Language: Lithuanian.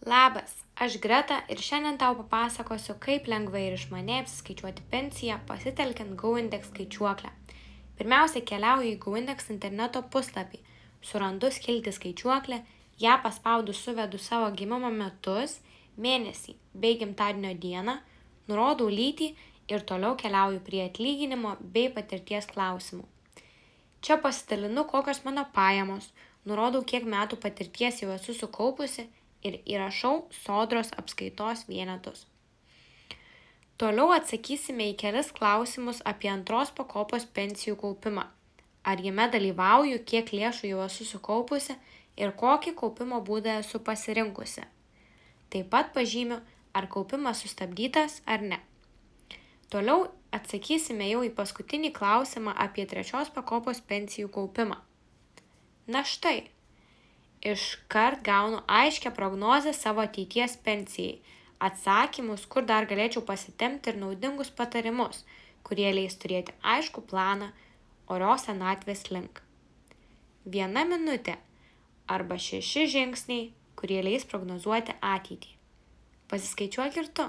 Labas, aš Greta ir šiandien tau papasakosiu, kaip lengvai ir išmaniai apsiskaičiuoti pensiją pasitelkiant GoIndex skaičiuoklę. Pirmiausia, keliauju į GoIndex interneto puslapį, surandu skiltį skaičiuoklę, ją paspaudus suvedu savo gimimo metus, mėnesį bei gimtadienio dieną, nurodau lytį ir toliau keliauju prie atlyginimo bei patirties klausimų. Čia pasidalinu, kokios mano pajamos, nurodau, kiek metų patirties jau esu sukaupusi ir įrašau sodros apskaitos vienetus. Toliau atsakysime į kelis klausimus apie antros pakopos pensijų kaupimą. Ar jame dalyvauju, kiek lėšų jau esu sukaupusi ir kokį kaupimo būdą esu pasirinkusi. Taip pat pažymiu, ar kaupimas sustabdytas ar ne. Toliau atsakysime jau į paskutinį klausimą apie trečios pakopos pensijų kaupimą. Na štai. Iškart gaunu aiškią prognozę savo ateities pensijai, atsakymus, kur dar galėčiau pasitempti ir naudingus patarimus, kurie leis turėti aiškų planą orios senatvės link. 1 minutė arba 6 žingsniai, kurie leis prognozuoti ateitį. Pasiskaičiuok ir tu.